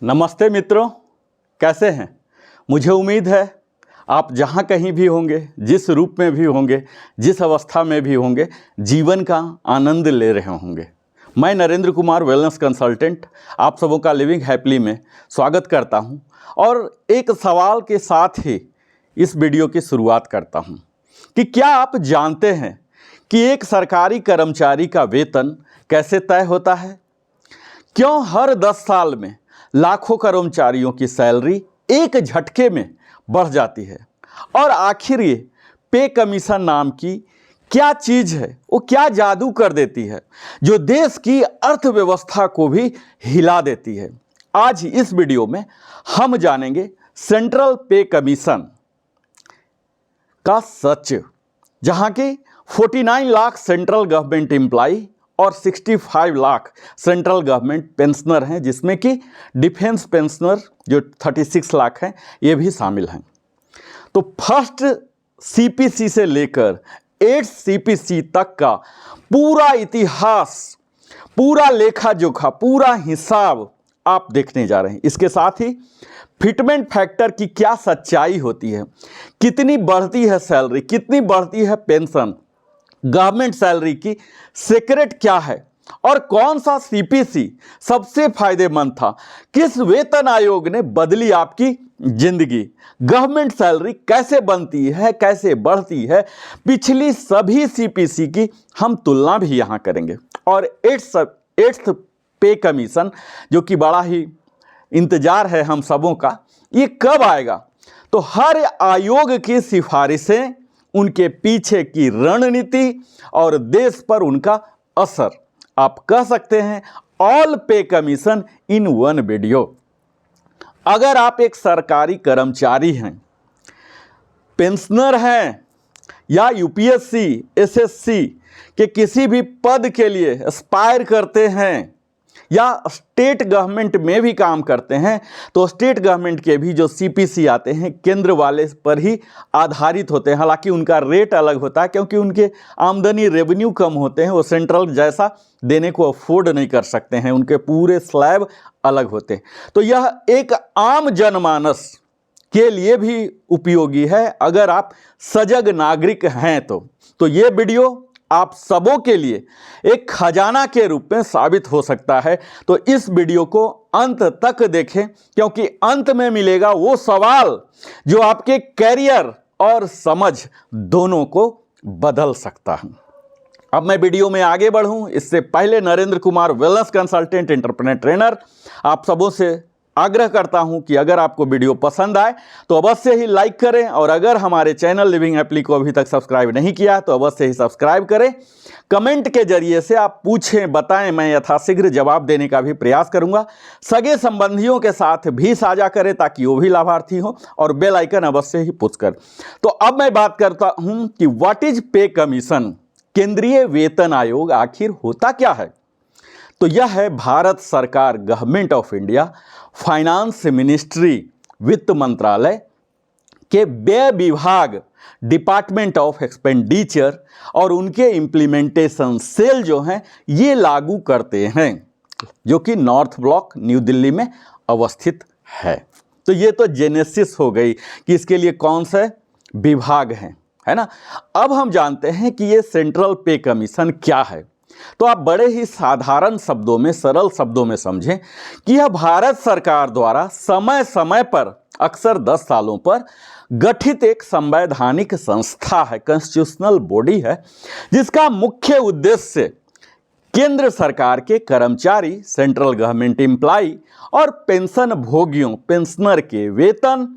नमस्ते मित्रों, कैसे हैं। मुझे उम्मीद है आप जहाँ कहीं भी होंगे, जिस रूप में भी होंगे, जिस अवस्था में भी होंगे, जीवन का आनंद ले रहे होंगे। मैं नरेंद्र कुमार वेलनेस कंसल्टेंट आप सबों का लिविंग हैप्पीली में स्वागत करता हूं और एक सवाल के साथ ही इस वीडियो की शुरुआत करता हूं कि क्या आप जानते हैं कि एक सरकारी कर्मचारी का वेतन कैसे तय होता है? क्यों हर 10 साल में लाखों कर्मचारियों की सैलरी एक झटके में बढ़ जाती है? और आखिर ये पे कमीशन नाम की क्या चीज़ है, वो क्या जादू कर देती है जो देश की अर्थव्यवस्था को भी हिला देती है? आज इस वीडियो में हम जानेंगे सेंट्रल पे कमीशन का सच, जहां की 49 लाख सेंट्रल गवर्नमेंट एम्प्लॉय और 65 लाख सेंट्रल गवर्नमेंट पेंशनर हैं, जिसमें कि डिफेंस पेंशनर जो 36 लाख हैं ये भी शामिल हैं। तो फर्स्ट सीपीसी से लेकर 8 सीपीसी तक का पूरा इतिहास, पूरा लेखा जोखा, पूरा हिसाब आप देखने जा रहे हैं। इसके साथ ही फिटमेंट फैक्टर की क्या सच्चाई होती है, कितनी बढ़ती है सैलरी, कितनी बढ़ती है पेंशन, गवर्नमेंट सैलरी की सीक्रेट क्या है और कौन सा सीपीसी सबसे फायदेमंद था, किस वेतन आयोग ने बदली आपकी जिंदगी, गवर्नमेंट सैलरी कैसे बनती है, कैसे बढ़ती है, पिछली सभी सीपीसी की हम तुलना भी यहाँ करेंगे। और एट्थ पे कमीशन जो कि बड़ा ही इंतजार है हम सबों का, ये कब आएगा? तो हर आयोग की सिफारिशें, उनके पीछे की रणनीति और देश पर उनका असर, आप कह सकते हैं ऑल पे कमीशन इन वन वीडियो। अगर आप एक सरकारी कर्मचारी हैं, पेंशनर हैं या यूपीएससी, एसएससी के किसी भी पद के लिए एस्पायर करते हैं या स्टेट गवर्नमेंट में भी काम करते हैं, तो स्टेट गवर्नमेंट के भी जो सीपीसी आते हैं केंद्र वाले पर ही आधारित होते हैं। हालांकि उनका रेट अलग होता है क्योंकि उनके आमदनी रेवेन्यू कम होते हैं, वो सेंट्रल जैसा देने को अफोर्ड नहीं कर सकते हैं, उनके पूरे स्लैब अलग होते हैं। तो यह एक आम जनमानस के लिए भी उपयोगी है अगर आप सजग नागरिक हैं तो ये वीडियो आप सबों के लिए एक खजाना के रूप में साबित हो सकता है। तो इस वीडियो को अंत तक देखें, क्योंकि अंत में मिलेगा वो सवाल जो आपके कैरियर और समझ दोनों को बदल सकता है। अब मैं वीडियो में आगे बढ़ूं इससे पहले Narendra Kumar wellness consultant entrepreneur trainer आप सबों से आग्रह करता हूं कि अगर आपको वीडियो पसंद आए तो अवश्य ही लाइक करें, और अगर हमारे चैनल लिविंग हैप्पीली को अभी तक सब्सक्राइब नहीं किया तो अवश्य ही सब्सक्राइब करें। कमेंट के जरिए से आप पूछें, बताएं, मैं यथाशीघ्र जवाब देने का भी प्रयास करूंगा। सगे संबंधियों के साथ भी साझा करें ताकि वो भी लाभार्थी हो, और बेल आइकन अवश्य ही पुश कर। तो अब मैं बात करता हूं कि व्हाट इज पे कमीशन, केंद्रीय वेतन आयोग आखिर होता क्या है? तो यह है भारत सरकार, government of India, finance ministry, वित्त मंत्रालय के व्यय विभाग, डिपार्टमेंट ऑफ एक्सपेंडिचर और उनके इम्प्लीमेंटेशन सेल जो हैं ये लागू करते हैं, जो कि नॉर्थ ब्लॉक न्यू दिल्ली में अवस्थित है। तो ये तो जेनेसिस हो गई कि इसके लिए कौन से विभाग हैं, है ना। अब हम जानते हैं कि ये सेंट्रल पे कमीशन क्या है। तो आप बड़े ही साधारण शब्दों में, सरल शब्दों में समझें कि यह भारत सरकार द्वारा समय समय पर, अक्सर 10 सालों पर गठित एक संवैधानिक संस्था है, कॉन्स्टिट्यूशनल बॉडी है, जिसका मुख्य उद्देश्य केंद्र सरकार के कर्मचारी, सेंट्रल गवर्नमेंट एम्प्लॉय और पेंशन भोगियों, पेंशनर के वेतन,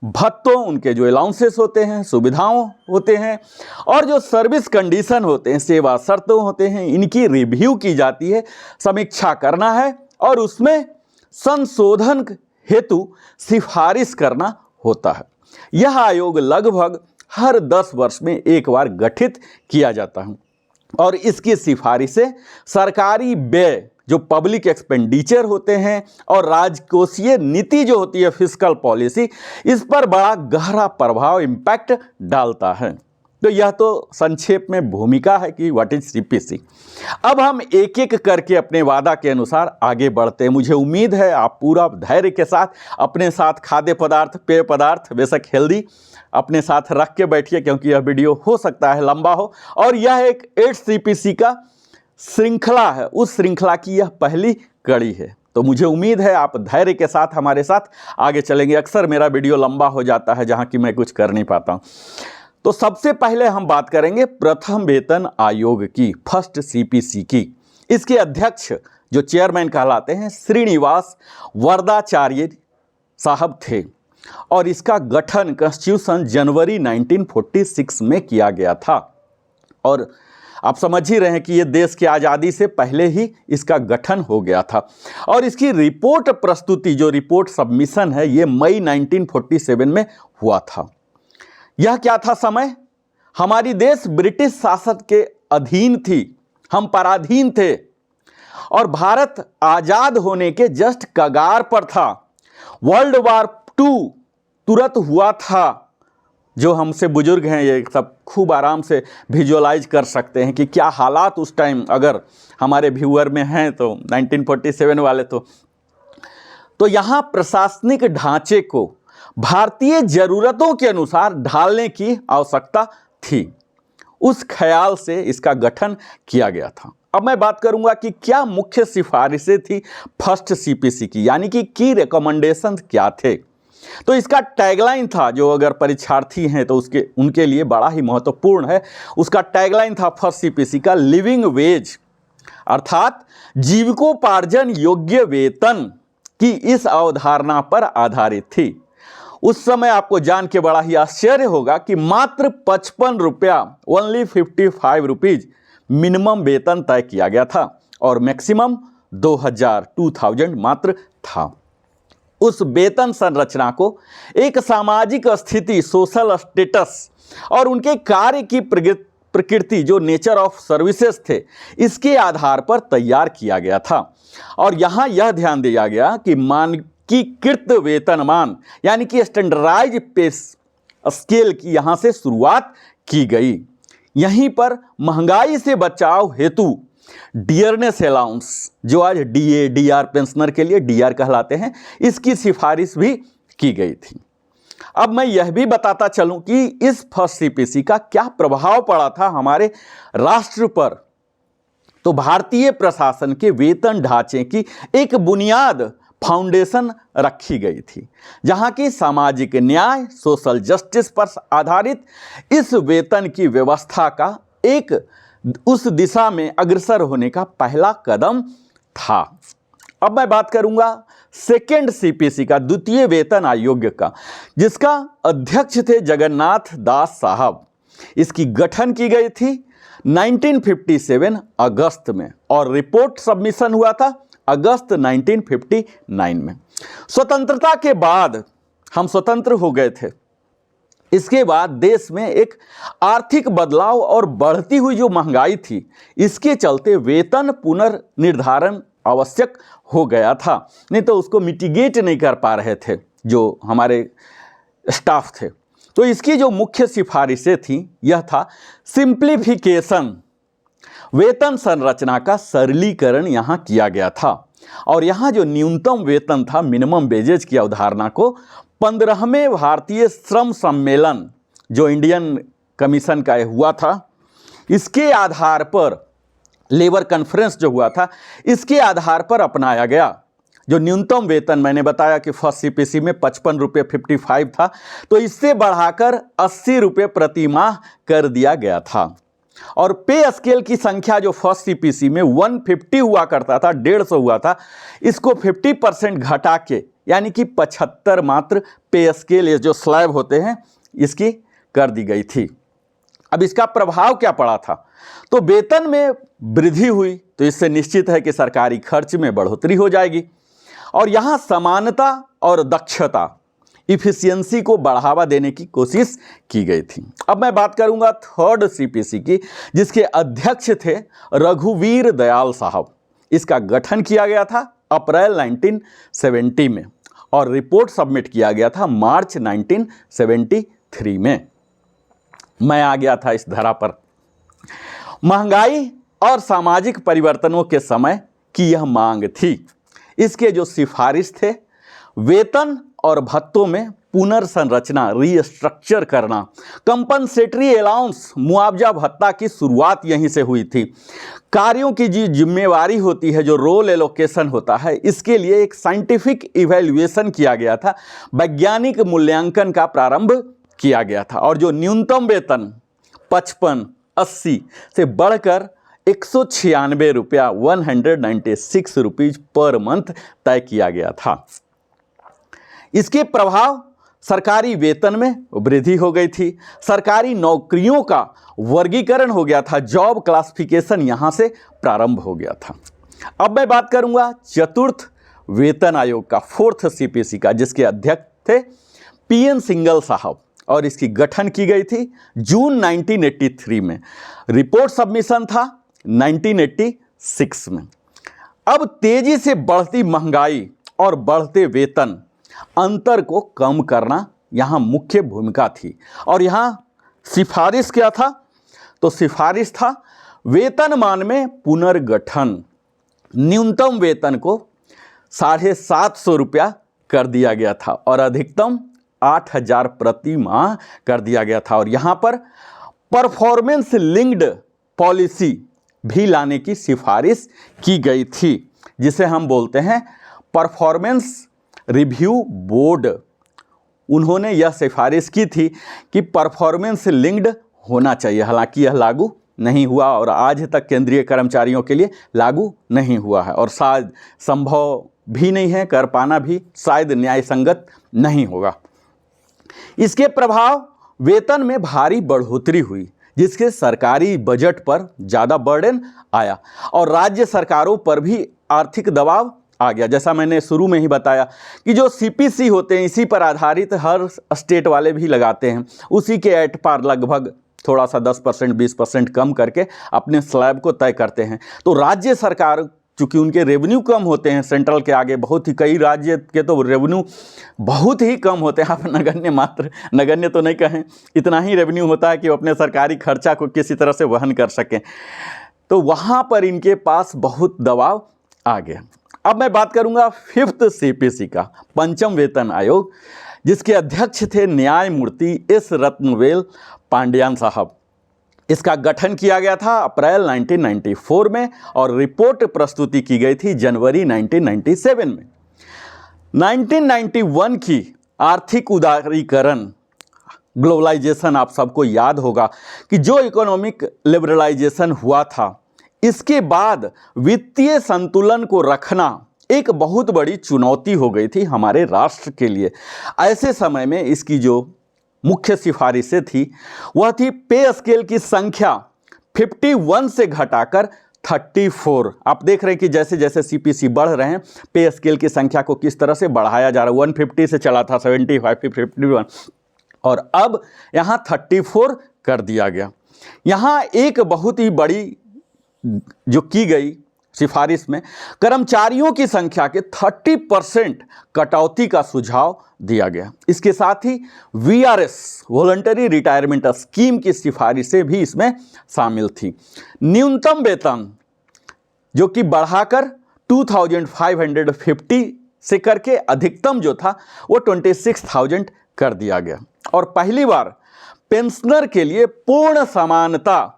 भत्तों, उनके जो अलाउंसेस होते हैं, सुविधाओं होते हैं और जो सर्विस कंडीशन होते हैं, सेवा शर्तें होते हैं, इनकी रिव्यू की जाती है, समीक्षा करना है और उसमें संशोधन हेतु सिफारिश करना होता है। यह आयोग लगभग हर 10 वर्ष में एक बार गठित किया जाता है और इसकी सिफारिशें सरकारी व्यय, जो पब्लिक एक्सपेंडिचर होते हैं, और राजकोषीय नीति जो होती है, फिस्कल पॉलिसी, इस पर बड़ा गहरा प्रभाव, इम्पैक्ट डालता है। तो यह तो संक्षेप में भूमिका है कि व्हाट इज सीपीसी। अब हम एक एक करके अपने वादा के अनुसार आगे बढ़ते हैं। मुझे उम्मीद है आप पूरा धैर्य के साथ अपने साथ खाद्य पदार्थ, पेय पदार्थ, बेशक हेल्दी, अपने साथ रख के बैठिए, क्योंकि यह वीडियो हो सकता है लंबा हो और यह एक 8 सीपीसी का श्रृंखला है, उस श्रृंखला की यह पहली कड़ी है। तो मुझे उम्मीद है आप धैर्य के साथ हमारे साथ आगे चलेंगे। अक्सर मेरा वीडियो लंबा हो जाता है जहाँ कि मैं कुछ कर नहीं पाता हूँ। तो सबसे पहले हम बात करेंगे प्रथम वेतन आयोग की, फर्स्ट सीपीसी की। इसके अध्यक्ष जो चेयरमैन कहलाते हैं श्रीनिवास वरदाचार्य साहब थे और इसका गठन कॉन्स्टिट्यूशन जनवरी 1946 में किया गया था। और आप समझ ही रहे हैं कि ये देश की आज़ादी से पहले ही इसका गठन हो गया था। और इसकी रिपोर्ट प्रस्तुति, जो रिपोर्ट सबमिशन है, ये मई 1947 में हुआ था। यह क्या था समय? हमारी देश ब्रिटिश शासन के अधीन थी, हम पराधीन थे और भारत आज़ाद होने के जस्ट कगार पर था। वर्ल्ड वार 2 तुरंत हुआ था। जो हमसे बुजुर्ग हैं ये सब खूब आराम से विजुअलाइज कर सकते हैं कि क्या हालात उस टाइम, अगर हमारे व्यूअर में हैं तो 1947 वाले तो यहाँ प्रशासनिक ढांचे को भारतीय ज़रूरतों के अनुसार ढालने की आवश्यकता थी। उस ख्याल से इसका गठन किया गया था। अब मैं बात करूंगा कि क्या मुख्य सिफारिशें थी फर्स्ट सीपीसी की, यानी कि की रिकमेंडेशन क्या थे। तो इसका टैगलाइन था, जो अगर परीक्षार्थी हैं तो उनके लिए बड़ा ही महत्वपूर्ण है। उसका टैगलाइन था फर्स्ट सीपीसी का, लिविंग वेज, अर्थात जीविकोपार्जन योग्य वेतन की इस अवधारणा पर आधारित थी। उस समय आपको जान के बड़ा ही आश्चर्य होगा कि मात्र 55 रुपया, ओनली 55 रुपीज़ मिनिमम वेतन तय किया गया था और मैक्सिमम 2000 मात्र था। उस वेतन संरचना को एक सामाजिक स्थिति, सोशल स्टेटस और उनके कार्य की प्रकृति, जो नेचर ऑफ सर्विसेज थे, इसके आधार पर तैयार किया गया था। और यहाँ यह ध्यान दिया गया कि मानकीकृत वेतनमान, यानी कि स्टैंडर्डाइज पे स्केल की यहाँ से शुरुआत की गई। यहीं पर महंगाई से बचाव हेतु डियरनेस अलाउंस, जो आज डीए डीआर पेंशनर के लिए डीआर कहलाते हैं, इसकी सिफारिश भी की गई थी। अब मैं यह भी बताता चलूं कि इस फर्स्ट सीपीसी का क्या प्रभाव पड़ा था हमारे राष्ट्र पर। तो भारतीय प्रशासन के वेतन ढांचे की एक बुनियाद, फाउंडेशन रखी गई थी, जहां की सामाजिक न्याय, सोशल जस्टिस पर आधारित इस वेतन की व्यवस्था का एक उस दिशा में अग्रसर होने का पहला कदम था। अब मैं बात करूंगा सेकेंड सीपीसी का, द्वितीय वेतन आयोग का, जिसका अध्यक्ष थे जगन्नाथ दास साहब। इसकी गठन की गई थी 1957 अगस्त में और रिपोर्ट सबमिशन हुआ था अगस्त 1959 में। स्वतंत्रता के बाद हम स्वतंत्र हो गए थे। इसके बाद देश में एक आर्थिक बदलाव और बढ़ती हुई जो महंगाई थी, इसके चलते वेतन पुनर्निर्धारण आवश्यक हो गया था, नहीं तो उसको मिटिगेट नहीं कर पा रहे थे जो हमारे स्टाफ थे। तो इसकी जो मुख्य सिफारिशें थी, यह था सिंप्लीफिकेशन, वेतन संरचना का सरलीकरण यहाँ किया गया था। और यहाँ जो न्यूनतम वेतन था, मिनिमम वेजेज की अवधारणा को 15वें भारतीय श्रम सम्मेलन, जो इंडियन कमीशन का हुआ था, इसके आधार पर, लेबर कॉन्फ्रेंस जो हुआ था, इसके आधार पर अपनाया गया। जो न्यूनतम वेतन मैंने बताया कि फर्स्ट सीपीसी में 55 रुपये 55 था, तो इससे बढ़ाकर 80 रुपये प्रति माह कर दिया गया था। और पे स्केल की संख्या जो फर्स्ट सीपीसी में 150 हुआ करता था, 150 हुआ था, इसको 50% घटा के, यानी कि 75 मात्र पे स्केल, ये जो स्लैब होते हैं, इसकी कर दी गई थी। अब इसका प्रभाव क्या पड़ा था? तो वेतन में वृद्धि हुई, तो इससे निश्चित है कि सरकारी खर्च में बढ़ोतरी हो जाएगी। और यहाँ समानता और दक्षता, इफिशियंसी को बढ़ावा देने की कोशिश की गई थी। अब मैं बात करूंगा थर्ड सीपीसी की, जिसके अध्यक्ष थे रघुवीर दयाल साहब। इसका गठन किया गया था अप्रैल 1970 में और रिपोर्ट सबमिट किया गया था मार्च 1973 में। मैं आ गया था इस धरा पर। महंगाई और सामाजिक परिवर्तनों के समय की यह मांग थी। इसके जो सिफारिश थे, वेतन और भत्तों में पुनर्संरचना, रीस्ट्रक्चर करना, कंपनसेटरी अलाउंस, मुआवजा भत्ता की शुरुआत यहीं से हुई थी। कार्यों की जो जिम्मेवारी होती है, जो रोल एलोकेशन होता है, इसके लिए एक साइंटिफिक इवैल्यूएशन किया गया था, वैज्ञानिक मूल्यांकन का प्रारंभ किया गया था। और जो न्यूनतम वेतन 55-80 से बढ़कर 196 रुपया 196 रुपीज पर मंथ तय किया गया था। इसके प्रभाव सरकारी वेतन में वृद्धि हो गई थी। सरकारी नौकरियों का वर्गीकरण हो गया था, जॉब क्लासिफिकेशन यहाँ से प्रारंभ हो गया था। अब मैं बात करूँगा चतुर्थ वेतन आयोग का, फोर्थ सीपीसी का, जिसके अध्यक्ष थे पीएन सिंगल साहब, और इसकी गठन की गई थी जून 1983 में। रिपोर्ट सबमिशन था 1986 में। अब तेजी से बढ़ती महंगाई और बढ़ते वेतन अंतर को कम करना यहाँ मुख्य भूमिका थी। और यहाँ सिफारिश क्या था? तो सिफारिश था वेतनमान में पुनर्गठन। न्यूनतम वेतन को 750 रुपया कर दिया गया था और अधिकतम 8000 प्रति माह कर दिया गया था। और यहाँ पर परफॉर्मेंस लिंक्ड पॉलिसी भी लाने की सिफारिश की गई थी, जिसे हम बोलते हैं परफॉर्मेंस रिव्यू बोर्ड। उन्होंने यह सिफारिश की थी कि परफॉर्मेंस लिंक्ड होना चाहिए। हालांकि यह लागू नहीं हुआ और आज तक केंद्रीय कर्मचारियों के लिए लागू नहीं हुआ है, और शायद संभव भी नहीं है, कर पाना भी शायद न्याय संगत नहीं होगा। इसके प्रभाव वेतन में भारी बढ़ोतरी हुई, जिसके सरकारी बजट पर ज़्यादा बर्डन आया और राज्य सरकारों पर भी आर्थिक दबाव आ गया। जैसा मैंने शुरू में ही बताया कि जो सीपीसी होते हैं, इसी पर आधारित हर स्टेट वाले भी लगाते हैं, उसी के एट पार लगभग थोड़ा सा 10% 20% कम करके अपने स्लैब को तय करते हैं। तो राज्य सरकार, चूँकि उनके रेवेन्यू कम होते हैं सेंट्रल के आगे, बहुत ही, कई राज्य के तो रेवेन्यू बहुत ही कम होते हैं। आप नगण्य, मात्र नगण्य तो नहीं कहें, इतना ही रेवेन्यू होता है कि वो अपने सरकारी खर्चा को किसी तरह से वहन कर सकें। तो वहाँ पर इनके पास बहुत दबाव आ गया। अब मैं बात करूंगा फिफ्थ सीपीसी का, पंचम वेतन आयोग, जिसके अध्यक्ष थे न्यायमूर्ति एस रत्नवेल पांड्यान साहब। इसका गठन किया गया था अप्रैल 1994 में और रिपोर्ट प्रस्तुति की गई थी जनवरी 1997 में। 1991 की आर्थिक उदारीकरण, ग्लोबलाइजेशन, आप सबको याद होगा कि जो इकोनॉमिक लिबरलाइजेशन हुआ था, इसके बाद वित्तीय संतुलन को रखना एक बहुत बड़ी चुनौती हो गई थी हमारे राष्ट्र के लिए। ऐसे समय में इसकी जो मुख्य सिफारिशें थी वह थी पे स्केल की संख्या 51 से घटाकर 34। आप देख रहे हैं कि जैसे जैसे सीपीसी बढ़ रहे हैं, पे स्केल की संख्या को किस तरह से बढ़ाया जा रहा है। 150 से चला था 75, 51, और अब यहाँ 34 कर दिया गया। यहाँ एक बहुत ही बड़ी जो की गई सिफारिश में कर्मचारियों की संख्या के 30% कटौती का सुझाव दिया गया। इसके साथ ही वीआरएस, वॉलंटरी रिटायरमेंट स्कीम की सिफारिशें भी इसमें शामिल थी। न्यूनतम वेतन जो कि बढ़ाकर 2550 से करके अधिकतम जो था वो 26,000 कर दिया गया। और पहली बार पेंशनर के लिए पूर्ण समानता,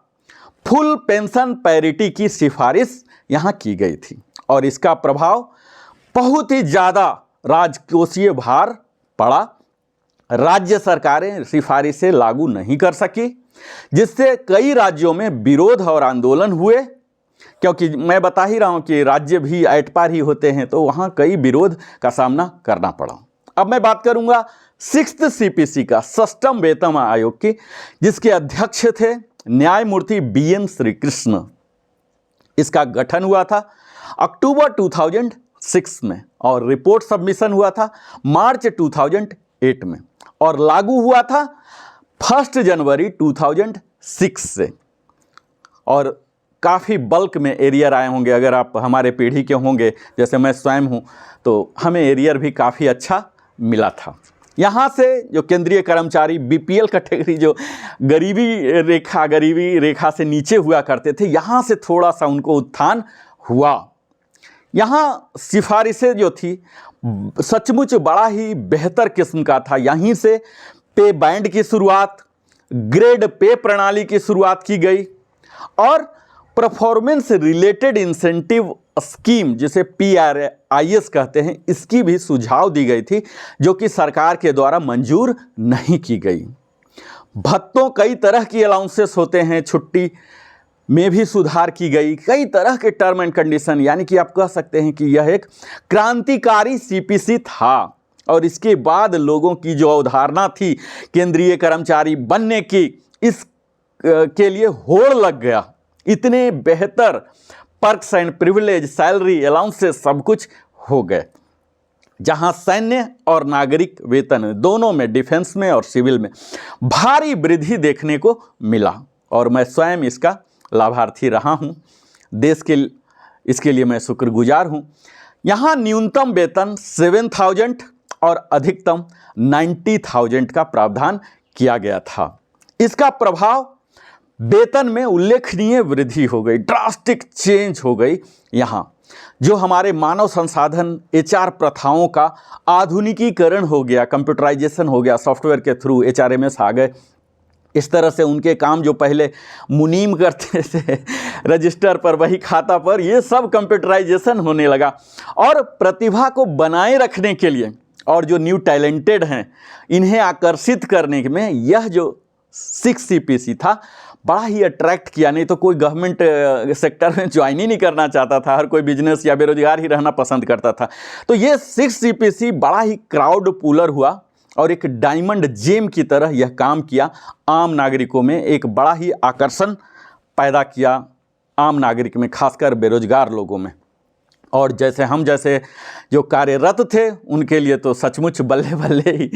फुल पेंशन पैरिटी की सिफारिश यहाँ की गई थी। और इसका प्रभाव बहुत ही ज़्यादा राजकोषीय भार पड़ा। राज्य सरकारें सिफारिशें लागू नहीं कर सकी, जिससे कई राज्यों में विरोध और आंदोलन हुए। क्योंकि मैं बता ही रहा हूँ कि राज्य भी एट पार ही होते हैं, तो वहाँ कई विरोध का सामना करना पड़ा। अब मैं बात करूँगा सिक्स्थ सीपीसी का, षष्ठम वेतन आयोग की, जिसके अध्यक्ष थे न्यायमूर्ति बीएन श्रीकृष्ण। इसका गठन हुआ था अक्टूबर 2006 में और रिपोर्ट सबमिशन हुआ था मार्च 2008 में और लागू हुआ था 1 जनवरी 2006 से। और काफ़ी बल्क में एरियर आए होंगे। अगर आप हमारे पीढ़ी के होंगे, जैसे मैं स्वयं हूँ, तो हमें एरियर भी काफ़ी अच्छा मिला था। यहाँ से जो केंद्रीय कर्मचारी बीपीएल कैटेगरी जो गरीबी रेखा से नीचे हुआ करते थे, यहाँ से थोड़ा सा उनको उत्थान हुआ। यहाँ सिफारिशें जो थी सचमुच बड़ा ही बेहतर किस्म का था। यहीं से पे बैंड की शुरुआत, ग्रेड पे प्रणाली की शुरुआत की गई और परफॉर्मेंस रिलेटेड इंसेंटिव स्कीम जिसे PRIS कहते हैं, इसकी भी सुझाव दी गई थी जो कि सरकार के द्वारा मंजूर नहीं की गई। भत्तों, कई तरह की अलाउंसेस होते हैं, छुट्टी में भी सुधार की गई, कई तरह के टर्म एंड कंडीशन, यानी कि आप कह सकते हैं कि यह एक क्रांतिकारी CPC था। और इसके बाद लोगों की जो अवधारणा थी केंद्रीय कर्मचारी बनने की, इस के लिए होड़ लग गया। इतने बेहतर perks and privilege, salary, allowances सब कुछ हो गए, जहां सैन्य और नागरिक वेतन दोनों में, डिफेंस में और सिविल में भारी वृद्धि देखने को मिला। और मैं स्वयं इसका लाभार्थी रहा हूं, देश के इसके लिए मैं शुक्रगुजार हूं। यहाँ न्यूनतम वेतन 7,000 और अधिकतम 90,000 का प्रावधान किया गया था। इसका प्रभाव वेतन में उल्लेखनीय वृद्धि हो गई, ड्रास्टिक चेंज हो गई। यहाँ जो हमारे मानव संसाधन HR प्रथाओं का आधुनिकीकरण हो गया, कंप्यूटराइजेशन हो गया, सॉफ्टवेयर के थ्रू HRMS आ गए। इस तरह से उनके काम जो पहले मुनीम करते थे रजिस्टर पर, वही खाता पर, ये सब कंप्यूटराइजेशन होने लगा। और प्रतिभा को बनाए रखने के लिए और जो न्यू टैलेंटेड हैं इन्हें आकर्षित करने में यह जो 6 CPC था बड़ा ही अट्रैक्ट किया। नहीं तो कोई गवर्नमेंट सेक्टर में ज्वाइन ही नहीं करना चाहता था, हर कोई बिजनेस या बेरोजगार ही रहना पसंद करता था। तो ये 6 CPC बड़ा ही क्राउड पुलर हुआ और एक डायमंड जेम की तरह यह काम किया, आम नागरिकों में एक बड़ा ही आकर्षण पैदा किया, आम नागरिक में, खासकर बेरोजगार लोगों में। और जैसे हम जैसे जो कार्यरत थे उनके लिए तो सचमुच बल्ले बल्ले ही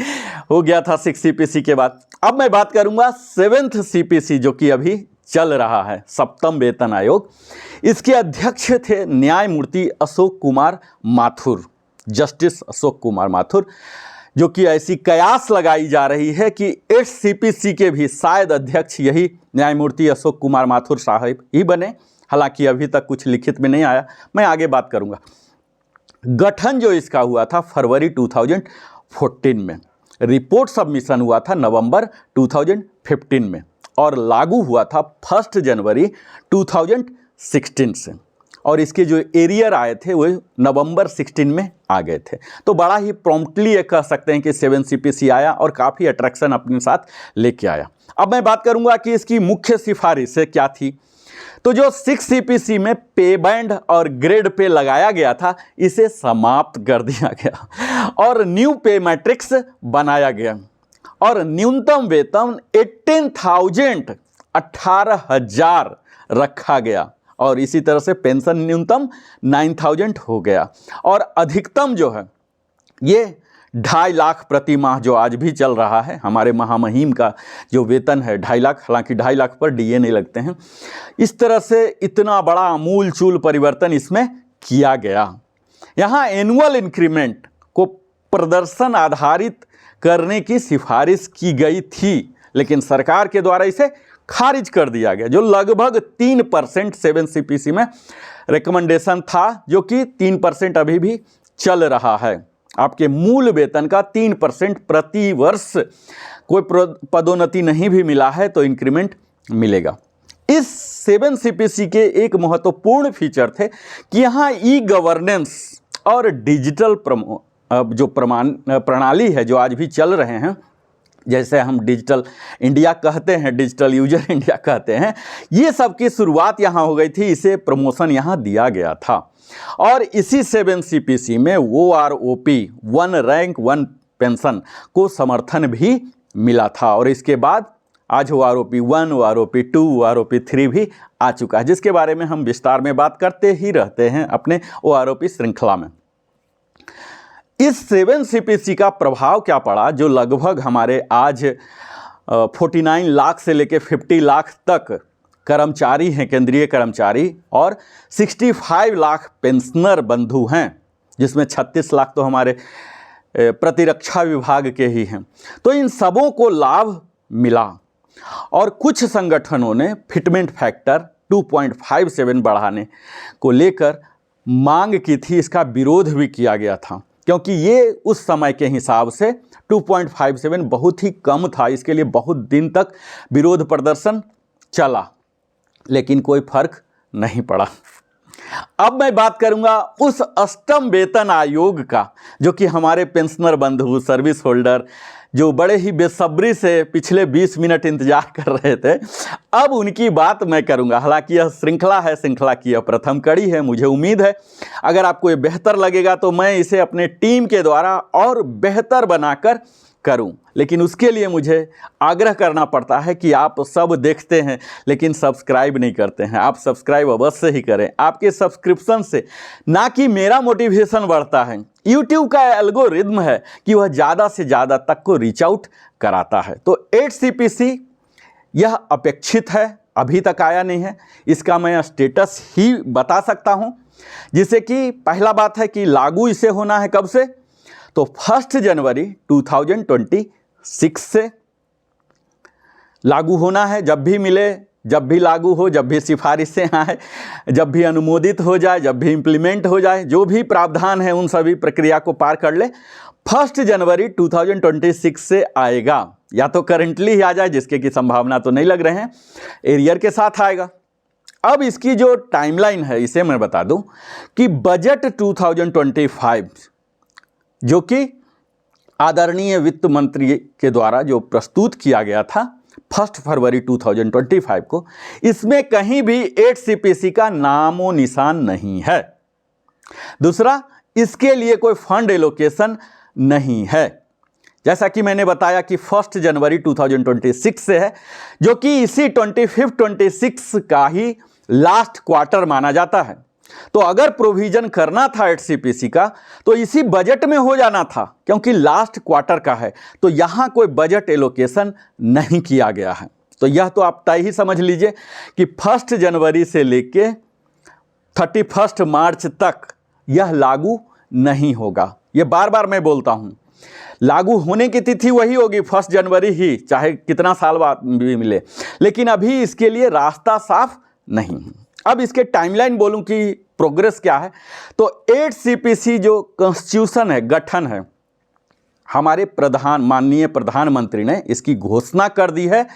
हो गया था 6 CPC के बाद। अब मैं बात करूंगा 7th CPC जो कि अभी चल रहा है, 7वां वेतन आयोग। इसके अध्यक्ष थे न्यायमूर्ति अशोक कुमार माथुर, जस्टिस अशोक कुमार माथुर, जो कि ऐसी कयास लगाई जा रही है कि 8 CPC के भी शायद अध्यक्ष यही न्यायमूर्ति अशोक कुमार माथुर साहब ही बने। हालांकि अभी तक कुछ लिखित में नहीं आया, मैं आगे बात करूंगा। गठन जो इसका हुआ था फरवरी 2014 में, रिपोर्ट सबमिशन हुआ था नवंबर 2015 में और लागू हुआ था 1 जनवरी 2016 से। और इसके जो एरियर आए थे वो नवंबर 16 में आ गए थे। तो बड़ा ही प्रॉम्प्टली कह सकते हैं कि 7 CPC आया और काफ़ी अट्रैक्शन अपने साथ लेके आया। अब मैं बात करूंगा कि इसकी मुख्य सिफारिशें क्या थी। तो जो 6 CPC में पे बैंड और ग्रेड पे लगाया गया था, इसे समाप्त कर दिया गया और न्यू पे मैट्रिक्स बनाया गया और न्यूनतम वेतन 18,000 रखा गया और इसी तरह से पेंशन न्यूनतम 9,000 हो गया और अधिकतम जो है ये 2.5 लाख प्रति माह जो आज भी चल रहा है। हमारे महामहिम का जो वेतन है 2.5 लाख, हालांकि 2.5 लाख पर DA नहीं लगते हैं। इस तरह से इतना बड़ा आमूल चूल परिवर्तन इसमें किया गया। यहाँ एनुअल इंक्रीमेंट को प्रदर्शन आधारित करने की सिफारिश की गई थी, लेकिन सरकार के द्वारा इसे खारिज कर दिया गया, जो लगभग 3% 7 CPC में रिकमेंडेशन था, जो कि 3% अभी भी चल रहा है। आपके मूल वेतन का 3% प्रति वर्ष, कोई पदोन्नति नहीं भी मिला है तो इंक्रीमेंट मिलेगा। इस 7 CPC के एक महत्वपूर्ण फीचर थे कि यहाँ ई-गवर्नेंस और डिजिटल जो प्रणाली है जो आज भी चल रहे हैं, जैसे हम डिजिटल इंडिया कहते हैं, डिजिटल यूजर इंडिया कहते हैं, ये सब की शुरुआत यहाँ हो गई थी। इसे प्रमोशन यहाँ दिया गया था और इसी 7 CPC में OROP, 1 रैंक 1 पेंशन को समर्थन भी मिला था। और इसके बाद आज OROP 1, OROP 2, OROP 3 भी आ चुका है, जिसके बारे में हम विस्तार में बात करते ही रहते हैं अपने OROP श्रृंखला में। इस 7 CPC का प्रभाव क्या पड़ा, जो लगभग हमारे आज 49 लाख से लेकर 50 लाख तक कर्मचारी हैं, केंद्रीय कर्मचारी, और 65 लाख पेंशनर बंधु हैं, जिसमें 36 लाख तो हमारे प्रतिरक्षा विभाग के ही हैं। तो इन सबों को लाभ मिला और कुछ संगठनों ने फिटमेंट फैक्टर 2.57 बढ़ाने को लेकर मांग की थी। इसका विरोध भी किया गया था क्योंकि ये उस समय के हिसाब से 2.57 बहुत ही कम था। इसके लिए बहुत दिन तक विरोध प्रदर्शन चला, लेकिन कोई फर्क नहीं पड़ा। अब मैं बात करूंगा उस अष्टम वेतन आयोग का, जो कि हमारे पेंशनर बंधु, सर्विस होल्डर, जो बड़े ही बेसब्री से पिछले 20 मिनट इंतजार कर रहे थे, अब उनकी बात मैं करूंगा। हालांकि यह श्रृंखला है, श्रृंखला की यह प्रथम कड़ी है। मुझे उम्मीद है अगर आपको ये बेहतर लगेगा तो मैं इसे अपने टीम के द्वारा और बेहतर बनाकर करूं, लेकिन उसके लिए मुझे आग्रह करना पड़ता है कि आप सब देखते हैं लेकिन सब्सक्राइब नहीं करते हैं। आप सब्सक्राइब अवश्य ही करें। आपके सब्सक्रिप्शन से ना कि मेरा मोटिवेशन बढ़ता है, YouTube का एल्गोरिदम है कि वह ज़्यादा से ज़्यादा तक को रीच आउट कराता है। तो 8CPC यह अपेक्षित है, अभी तक आया नहीं है। इसका मैं स्टेटस ही बता सकता हूँ, जिससे कि पहला बात है कि लागू इसे होना है कब से, तो 1 जनवरी 2026 से लागू होना है। जब भी मिले, जब भी लागू हो, जब भी सिफारिशें आए, जब भी अनुमोदित हो जाए, जब भी इम्प्लीमेंट हो जाए, जो भी प्रावधान है उन सभी प्रक्रिया को पार कर ले, 1 जनवरी 2026 से आएगा। या तो करेंटली ही आ जाए, जिसके की संभावना तो नहीं लग रहे हैं, एरियर के साथ आएगा। अब इसकी जो टाइमलाइन है इसे मैं बता दूं कि बजट 2025 जो कि आदरणीय वित्त मंत्री के द्वारा जो प्रस्तुत किया गया था 1 फरवरी 2025 को, इसमें कहीं भी 8CPC का नामो निशान नहीं है। दूसरा, इसके लिए कोई फंड एलोकेशन नहीं है। जैसा कि मैंने बताया कि 1 जनवरी 2026 से है, जो कि इसी 25-26 का ही लास्ट क्वार्टर माना जाता है। तो अगर प्रोविजन करना था 8CPC का तो इसी बजट में हो जाना था, क्योंकि लास्ट क्वार्टर का है। तो यहाँ कोई बजट एलोकेशन नहीं किया गया है। तो यह तो आप तय ही समझ लीजिए कि 1 जनवरी से लेके 31 मार्च तक यह लागू नहीं होगा। ये बार बार मैं बोलता हूँ, लागू होने की तिथि वही होगी 1 जनवरी ही, चाहे कितना साल बाद भी मिले, लेकिन अभी इसके लिए रास्ता साफ नहीं है। अब इसके टाइमलाइन बोलूं कि प्रोग्रेस क्या है, तो 8CPC जो कॉन्स्टिट्यूशन है, गठन है, हमारे माननीय प्रधानमंत्री ने इसकी घोषणा कर दी है,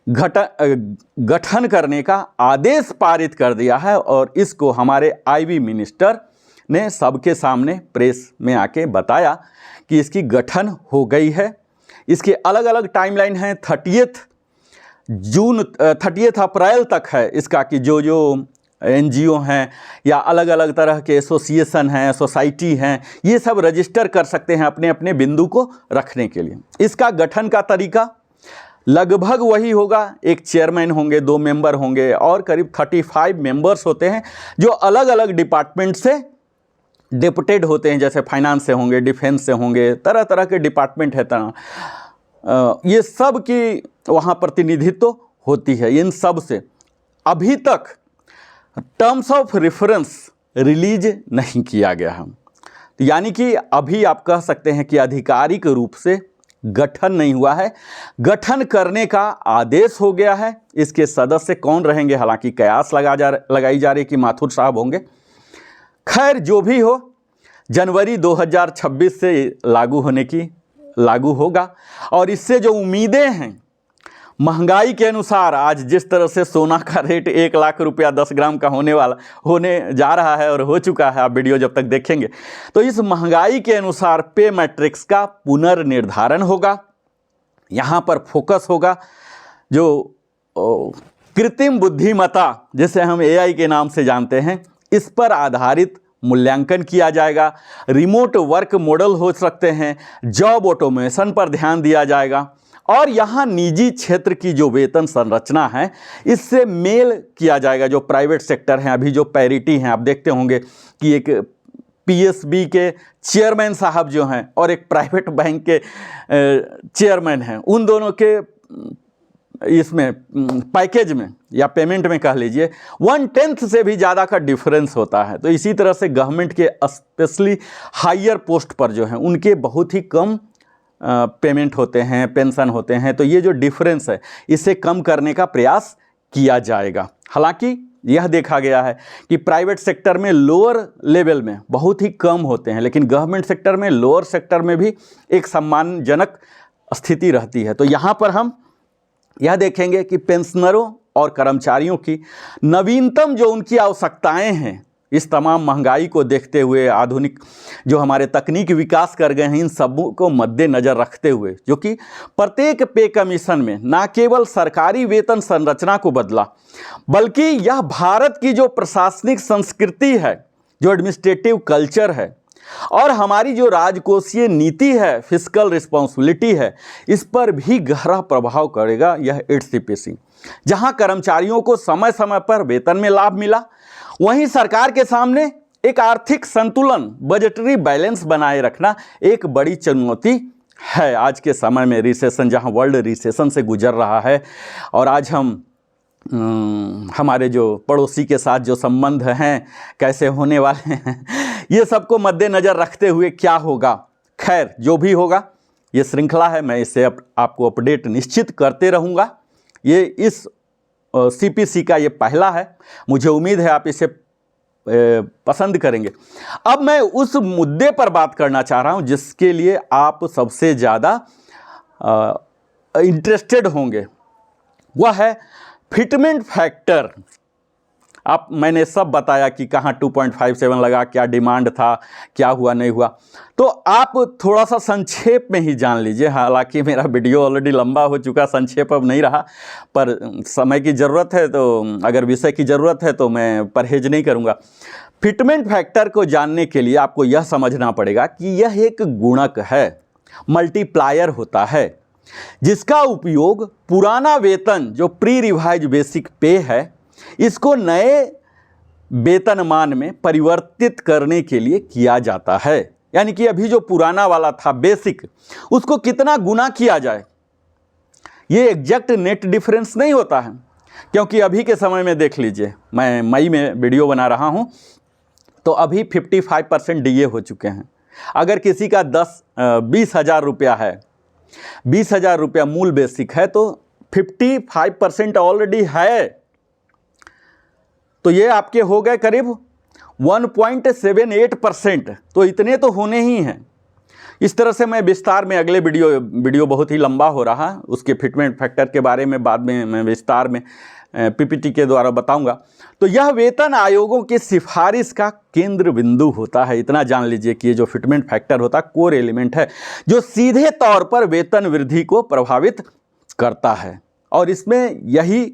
गठन करने का आदेश पारित कर दिया है और इसको हमारे IB मिनिस्टर ने सबके सामने प्रेस में आके बताया कि इसकी गठन हो गई है। इसके अलग अलग टाइमलाइन हैं, 30 अप्रैल तक है इसका, कि जो NGO हैं या अलग अलग तरह के एसोसिएशन हैं, सोसाइटी हैं, ये सब रजिस्टर कर सकते हैं अपने अपने बिंदु को रखने के लिए। इसका गठन का तरीका लगभग वही होगा, एक चेयरमैन होंगे, 2 मेंबर होंगे और करीब 35 मेंबर्स होते हैं जो अलग अलग डिपार्टमेंट से डेपुटेड होते हैं, जैसे फाइनेंस से होंगे, डिफेंस से होंगे, तरह तरह के डिपार्टमेंट है, ये सब की वहाँ प्रतिनिधित्व होती है। इन सब से अभी तक टर्म्स ऑफ रेफरेंस रिलीज नहीं किया गया है, यानी कि अभी आप कह सकते हैं कि आधिकारिक रूप से गठन नहीं हुआ है। गठन करने का आदेश हो गया है। इसके सदस्य कौन रहेंगे, हालांकि कयास लगाई जा रही कि माथुर साहब होंगे। खैर, जो भी हो, जनवरी 2026 से लागू होगा और इससे जो उम्मीदें हैं, महंगाई के अनुसार आज जिस तरह से सोना का रेट 1 लाख रुपया 10 ग्राम का होने जा रहा है और हो चुका है, आप वीडियो जब तक देखेंगे, तो इस महंगाई के अनुसार पे मैट्रिक्स का पुनर्निर्धारण होगा। यहाँ पर फोकस होगा जो कृत्रिम बुद्धिमत्ता, जिसे हम AI के नाम से जानते हैं, इस पर आधारित मूल्यांकन किया जाएगा। रिमोट वर्क मॉडल हो सकते हैं, जॉब ऑटोमेशन पर ध्यान दिया जाएगा और यहाँ निजी क्षेत्र की जो वेतन संरचना है इससे मेल किया जाएगा। जो प्राइवेट सेक्टर हैं, अभी जो पैरिटी हैं, आप देखते होंगे कि एक PSB के चेयरमैन साहब जो हैं और एक प्राइवेट बैंक के चेयरमैन हैं, उन दोनों के इसमें पैकेज में या पेमेंट में कह लीजिए 1/10 से भी ज़्यादा का डिफरेंस होता है। तो इसी तरह से गवर्नमेंट के स्पेशली हायर पोस्ट पर जो हैं उनके बहुत ही कम पेमेंट होते हैं, पेंशन होते हैं। तो ये जो डिफरेंस है इसे कम करने का प्रयास किया जाएगा। हालांकि यह देखा गया है कि प्राइवेट सेक्टर में लोअर लेवल में बहुत ही कम होते हैं, लेकिन गवर्नमेंट सेक्टर में, लोअर सेक्टर में भी एक सम्मानजनक स्थिति रहती है। तो यहाँ पर हम यह देखेंगे कि पेंशनरों और कर्मचारियों की नवीनतम जो उनकी आवश्यकताएं हैं, इस तमाम महंगाई को देखते हुए, आधुनिक जो हमारे तकनीक विकास कर गए हैं, इन सब को मद्देनज़र रखते हुए, जो कि प्रत्येक पे कमीशन में न केवल सरकारी वेतन संरचना को बदला, बल्कि यह भारत की जो प्रशासनिक संस्कृति है, जो एडमिनिस्ट्रेटिव कल्चर है और हमारी जो राजकोषीय नीति है, फिस्कल रिस्पॉन्सिबिलिटी है, इस पर भी गहरा प्रभाव करेगा यह 8th CPC। जहां कर्मचारियों को समय समय पर वेतन में लाभ मिला, वहीं सरकार के सामने एक आर्थिक संतुलन, बजटरी बैलेंस बनाए रखना एक बड़ी चुनौती है आज के समय में। रिसेशन, जहां वर्ल्ड रिसेशन से गुजर रहा है और आज हम हमारे जो पड़ोसी के साथ जो संबंध हैं कैसे होने वाले हैं, ये सबको मद्देनज़र रखते हुए क्या होगा। खैर, जो भी होगा, ये श्रृंखला है, मैं इससे आपको अपडेट निश्चित करते रहूँगा। ये इस CPC का ये पहला है, मुझे उम्मीद है आप इसे पसंद करेंगे। अब मैं उस मुद्दे पर बात करना चाह रहा हूँ जिसके लिए आप सबसे ज़्यादा इंटरेस्टेड होंगे, वह है फिटमेंट फैक्टर। मैंने सब बताया कि कहाँ 2.57 लगा, क्या डिमांड था, क्या हुआ नहीं हुआ। तो आप थोड़ा सा संक्षेप में ही जान लीजिए। हालांकि मेरा वीडियो ऑलरेडी लंबा हो चुका, संक्षेप अब नहीं रहा, पर समय की ज़रूरत है, तो अगर विषय की ज़रूरत है तो मैं परहेज नहीं करूँगा। फिटमेंट फैक्टर को जानने के लिए आपको यह समझना पड़ेगा कि यह एक गुणक है, मल्टीप्लायर होता है, जिसका उपयोग पुराना वेतन जो प्री रिवाइज बेसिक पे है, इसको नए वेतनमान में परिवर्तित करने के लिए किया जाता है। यानी कि अभी जो पुराना वाला था बेसिक, उसको कितना गुना किया जाए, ये एग्जैक्ट नेट डिफरेंस नहीं होता है। क्योंकि अभी के समय में देख लीजिए, मैं मई में वीडियो बना रहा हूँ, तो अभी 55% DA हो चुके हैं। अगर किसी का 20,000 रुपया है, 20,000 रुपया मूल बेसिक है, तो 55% ऑलरेडी है। तो ये आपके हो गए करीब 1.78%। तो इतने तो होने ही हैं। इस तरह से मैं विस्तार में अगले वीडियो बहुत ही लंबा हो रहा है, उसके फिटमेंट फैक्टर के बारे में बाद में मैं विस्तार में PPT के द्वारा बताऊंगा। तो यह वेतन आयोगों की सिफारिश का केंद्र बिंदु होता है। इतना जान लीजिए कि ये जो फिटमेंट फैक्टर होता है, कोर एलिमेंट है, जो सीधे तौर पर वेतन वृद्धि को प्रभावित करता है। और इसमें यही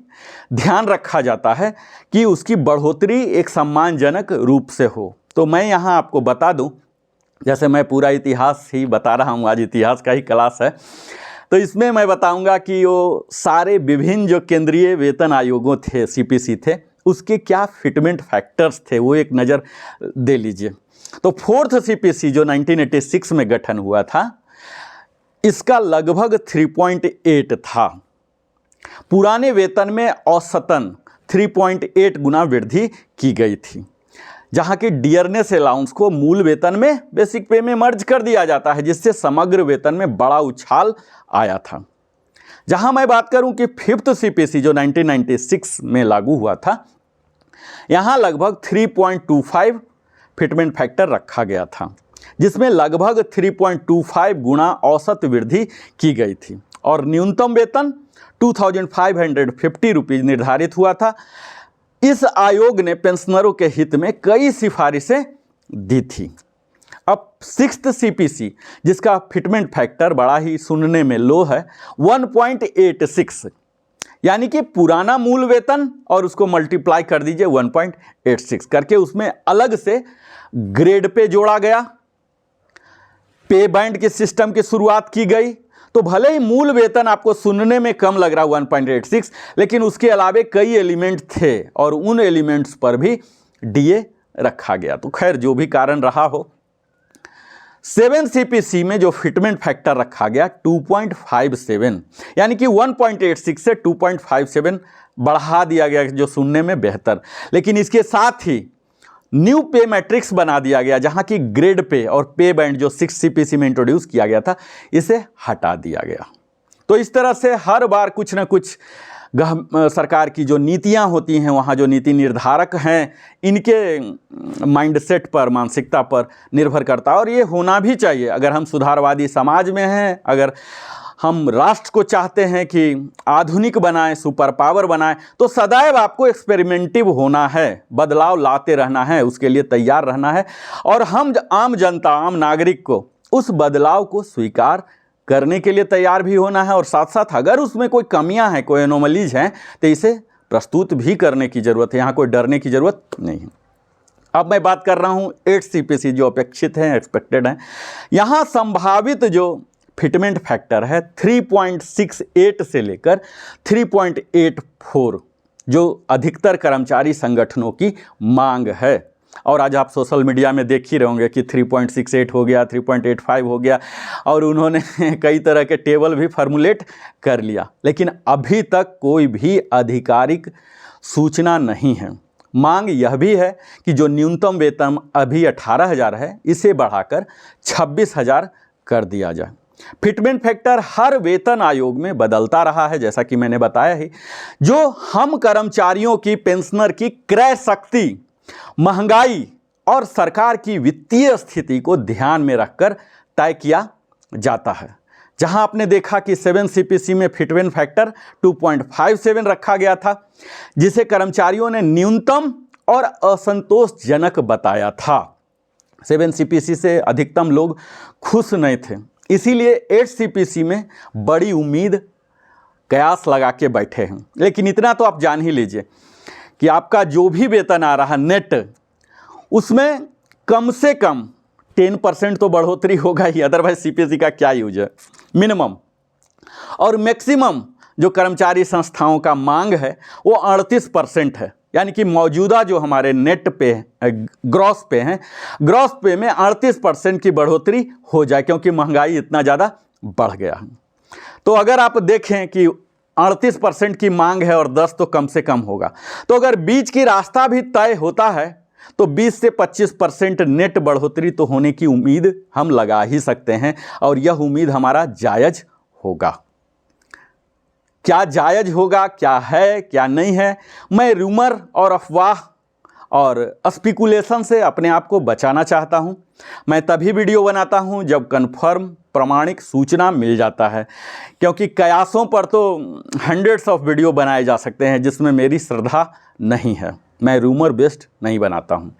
ध्यान रखा जाता है कि उसकी बढ़ोतरी एक सम्मानजनक रूप से हो। तो मैं यहाँ आपको बता दूं, जैसे मैं पूरा इतिहास ही बता रहा हूँ, आज इतिहास का ही क्लास है, तो इसमें मैं बताऊंगा कि वो सारे विभिन्न जो केंद्रीय वेतन आयोगों थे, CPC थे, उसके क्या फिटमेंट फैक्टर्स थे, वो एक नज़र दे लीजिए। तो 4th CPC जो 1986 में गठन हुआ था, इसका लगभग 3.8 था। पुराने वेतन में औसतन 3.8 गुना वृद्धि की गई थी, जहां कि डियरनेस अलाउंस को मूल वेतन में, बेसिक पे में मर्ज कर दिया जाता है, जिससे समग्र वेतन में बड़ा उछाल आया था। जहां मैं बात करूं कि 5th CPC जो 1996 में लागू हुआ था, यहां लगभग 3.25 फिटमेंट फैक्टर रखा गया था, जिसमें लगभग 3.25 गुना औसत वृद्धि की गई थी और न्यूनतम वेतन 2,550 रुपीज़ निर्धारित हुआ था। इस आयोग ने पेंशनरों के हित में कई सिफारिशें दी थी। अब 6th CPC, जिसका फिटमेंट फैक्टर बड़ा ही सुनने में लो है, 1.86, यानी कि पुराना मूल वेतन और उसको मल्टीप्लाई कर दीजिए 1.86 करके, उसमें अलग से ग्रेड पे जोड़ा गया, पे बैंड के सिस्टम की शुरुआत की गई। तो भले ही मूल वेतन आपको सुनने में कम लग रहा 1.86, लेकिन उसके अलावे कई एलिमेंट थे और उन एलिमेंट्स पर भी DA रखा गया। तो खैर, जो भी कारण रहा हो, 7 CPC में जो फिटमेंट फैक्टर रखा गया 2.57, यानी कि 1.86 से 2.57 बढ़ा दिया गया, जो सुनने में बेहतर। लेकिन इसके साथ ही न्यू पे मैट्रिक्स बना दिया गया, जहां की ग्रेड पे और पे बैंड जो 6 CPC में इंट्रोड्यूस किया गया था, इसे हटा दिया गया। तो इस तरह से हर बार कुछ ना कुछ सरकार की जो नीतियां होती हैं, वहाँ जो नीति निर्धारक हैं, इनके माइंडसेट पर, मानसिकता पर निर्भर करता है। और ये होना भी चाहिए। अगर हम सुधारवादी समाज में हैं, अगर हम राष्ट्र को चाहते हैं कि आधुनिक बनाएं, सुपर पावर बनाएं, तो सदैव आपको एक्सपेरिमेंटिव होना है, बदलाव लाते रहना है, उसके लिए तैयार रहना है। और हम आम जनता, आम नागरिक को उस बदलाव को स्वीकार करने के लिए तैयार भी होना है। और साथ साथ अगर उसमें कोई कमियां हैं, कोई एनोमलीज हैं, तो इसे प्रस्तुत भी करने की ज़रूरत है। यहाँ कोई डरने की ज़रूरत नहीं है। अब मैं बात कर रहा हूँ 8 CPC जो अपेक्षित हैं, एक्सपेक्टेड हैं। यहाँ संभावित जो फिटमेंट फैक्टर है 3.68 से लेकर 3.84, जो अधिकतर कर्मचारी संगठनों की मांग है। और आज आप सोशल मीडिया में देख ही रहे होंगे कि 3.68 हो गया, 3.85 हो गया, और उन्होंने कई तरह के टेबल भी फार्मूलेट कर लिया। लेकिन अभी तक कोई भी आधिकारिक सूचना नहीं है। मांग यह भी है कि जो न्यूनतम वेतन अभी 18,000 है, इसे बढ़ाकर 26,000 कर दिया जाए। फिटमेंट फैक्टर हर वेतन आयोग में बदलता रहा है, जैसा कि मैंने बताया ही। जो हम कर्मचारियों की, पेंशनर की क्रय शक्ति, महंगाई और सरकार की वित्तीय स्थिति को ध्यान में रखकर तय किया जाता है। जहां आपने देखा कि 7 CPC में फिटमेंट फैक्टर 2.57 रखा गया था, जिसे कर्मचारियों ने न्यूनतम और असंतोषजनक बताया था। 7 CPC से अधिकतम लोग खुश नहीं थे, इसीलिए 8 CPC में बड़ी उम्मीद, कयास लगा के बैठे हैं। लेकिन इतना तो आप जान ही लीजिए कि आपका जो भी वेतन आ रहा नेट, उसमें कम से कम 10% तो बढ़ोतरी होगा ही, अदरवाइज CPC का क्या यूज है। मिनिमम और मैक्सिमम जो कर्मचारी संस्थाओं का मांग है वो 38% है, यानी कि मौजूदा जो हमारे नेट पे, ग्रॉस पे हैं, ग्रॉस पे में 38% की बढ़ोतरी हो जाए, क्योंकि महंगाई इतना ज़्यादा बढ़ गया है। तो अगर आप देखें कि 38% की मांग है और 10 तो कम से कम होगा, तो अगर बीच की रास्ता भी तय होता है तो 20 से 25% नेट बढ़ोतरी तो होने की उम्मीद हम लगा ही सकते हैं। और यह उम्मीद हमारा जायज़ होगा। क्या जायज़ होगा, क्या है, क्या नहीं है, मैं रूमर और अफवाह और स्पेकुलेशन से अपने आप को बचाना चाहता हूं। मैं तभी वीडियो बनाता हूं जब कन्फर्म प्रामाणिक सूचना मिल जाता है, क्योंकि कयासों पर तो हंड्रेड्स ऑफ वीडियो बनाए जा सकते हैं जिसमें मेरी श्रद्धा नहीं है। मैं रूमर बेस्ड नहीं बनाता हूं,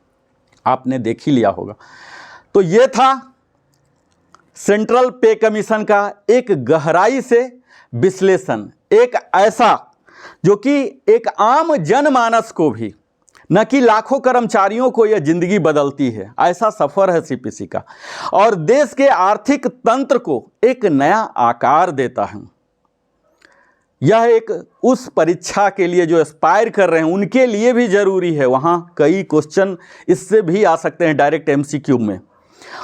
आपने देख ही लिया होगा। तो ये था सेंट्रल पे कमीशन का एक गहराई से विश्लेषण, एक ऐसा जो कि एक आम जनमानस को भी, न कि लाखों कर्मचारियों को यह जिंदगी बदलती है, ऐसा सफ़र है CPC का, और देश के आर्थिक तंत्र को एक नया आकार देता है। यह एक उस परीक्षा के लिए जो एस्पायर कर रहे हैं उनके लिए भी ज़रूरी है। वहाँ कई क्वेश्चन इससे भी आ सकते हैं डायरेक्ट MCQ में।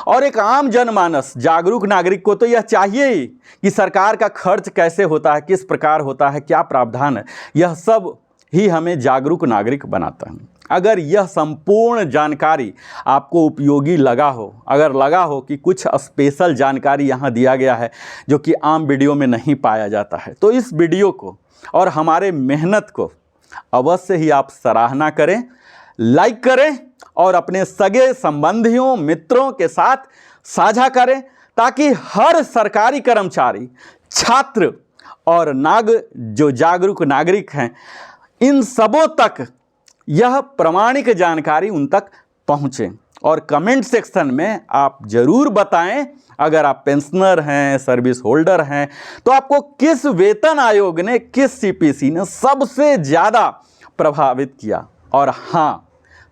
और एक आम जनमानस, जागरूक नागरिक को तो यह चाहिए ही कि सरकार का खर्च कैसे होता है, किस प्रकार होता है, क्या प्रावधान है, यह सब ही हमें जागरूक नागरिक बनाता है। अगर यह संपूर्ण जानकारी आपको उपयोगी लगा हो, अगर लगा हो कि कुछ स्पेशल जानकारी यहाँ दिया गया है जो कि आम वीडियो में नहीं पाया जाता है, तो इस वीडियो को और हमारे मेहनत को अवश्य ही आप सराहना करें, लाइक करें और अपने सगे संबंधियों, मित्रों के साथ साझा करें, ताकि हर सरकारी कर्मचारी, छात्र और जो जागरूक नागरिक हैं, इन सबों तक यह प्रामाणिक जानकारी उन तक पहुँचे। और कमेंट सेक्शन में आप ज़रूर बताएं, अगर आप पेंशनर हैं, सर्विस होल्डर हैं, तो आपको किस वेतन आयोग ने, किस CPC ने सबसे ज़्यादा प्रभावित किया। और हाँ,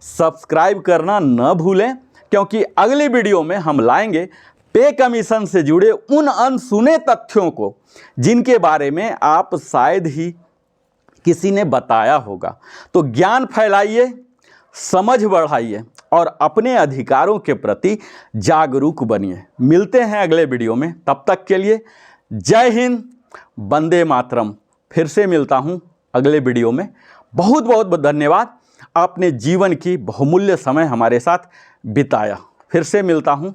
सब्सक्राइब करना न भूलें, क्योंकि अगली वीडियो में हम लाएंगे पे कमीशन से जुड़े उन अनसुने तथ्यों को जिनके बारे में आप शायद ही किसी ने बताया होगा। तो ज्ञान फैलाइए, समझ बढ़ाइए और अपने अधिकारों के प्रति जागरूक बनिए। मिलते हैं अगले वीडियो में, तब तक के लिए जय हिंद, वंदे मातरम। फिर से मिलता हूँ अगले वीडियो में। बहुत बहुत धन्यवाद, आपने जीवन की बहुमूल्य समय हमारे साथ बिताया। फिर से मिलता हूँ,